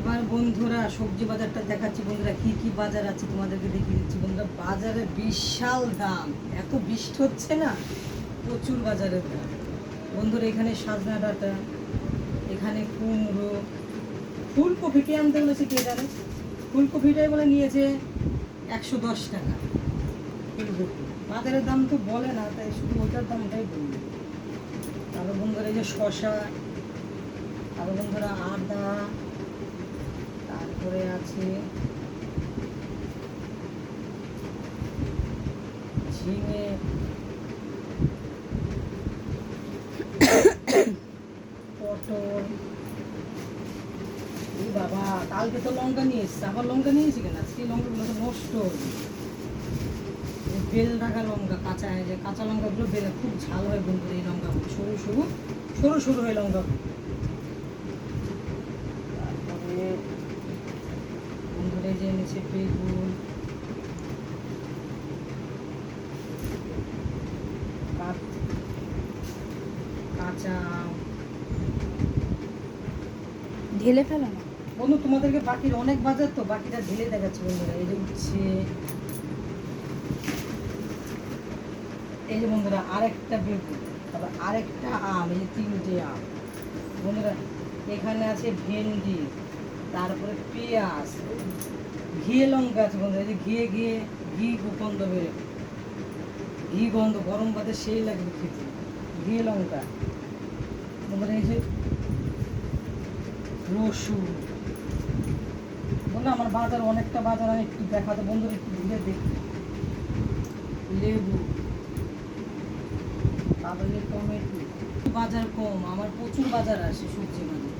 এবার বন্ধুরা সবজি বাজারটা দেখাচ্ছি বন্ধুরা, কি কি বাজার আছে তোমাদেরকে দেখিয়ে দিচ্ছি বন্ধুরা। বাজারে বিশাল দাম, এত বৃষ্টি হচ্ছে না, প্রচুর বাজারের দাম বন্ধুরা। এখানে সাজনা ডাঁটা, এখানে কুমড়ো, ফুলকপিটি আনতে বলেছে কে জানে, ফুলকপিটাই বলে নিয়েছে 110 টাকা ফুলকপি। বাজারের দাম তো বলে না, তাই শুধু ওইটার দামটাই বলবে। তারপর বন্ধুরা এই যে শশা, তারপর বন্ধুরা আদা, তারপরে আছে ঝিঙে, পটল। এই বাবা, কালকে তো লঙ্কা নিয়ে এসছে, আবার লঙ্কা নিয়ে এসেছি কেন? আজকে লঙ্কাগুলো তো নষ্ট হয়ে বেল রাখা লঙ্কা, কাঁচা যে কাঁচা লঙ্কাগুলো বেলে খুব ঝাল হয় বন্ধুরা। এই লঙ্কাগুলো সরু সরু সরু সরু হয় লঙ্কা। তারপরে বন্ধুরা যে এনেছে বেগুন, কাঁচা আম। ঢেলে ফেলো না বন্ধু, তোমাদেরকে বাকির অনেক বাজার তো, বাকিটা ঢেলে দেখাচ্ছি বন্ধুরা। এই যে উচ্ছে, এই যে বন্ধুরা আরেকটা বেগুন, তারপর আরেকটা আম, এই যে 3টে আম বন্ধুরা। এখানে আছে ভেন্ডি, তারপরে পেঁয়াজ, ঘিয়ে লঙ্কা আছে বন্ধুরা। এই যে ঘিয়ে ঘিয়ে ঘি গন্ধ বেরো, ঘি গন্ধ গরম ভাতে সেই লাগবে খেতে, ঘিয়ে লঙ্কা বন্ধুরা। এই যে রসুন বললো আমার বাজার অনেকটা বাজার, আমি একটু দেখাতে বন্ধুরা, একটু ঘুরে দেখি। লেবু, তারপরে টমেটো। বাজার কম, আমার প্রচুর বাজার আসে সবজি বাজার।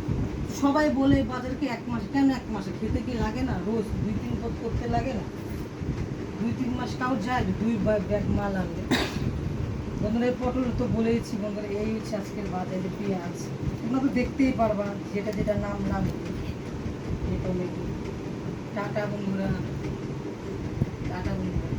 সবাই বলে বাজারকে 1 মাস, কেন 1 মাসে খেতে কি লাগে না? রোজ 2-3 পদ করতে লাগে না? 2-3 মাস কাউ যায় 2 ব্যাগ মাল আনবে বন্ধুরা। এই পটল তো বলেইছি বন্ধুরা। এই হচ্ছে আজকের বাজারে পেঁয়াজ, তোমরা তো দেখতেই পারবা যেটা যেটা নাম নাম। এই টমেটো। টাটা বন্ধুরা, টাটা বন্ধুরা।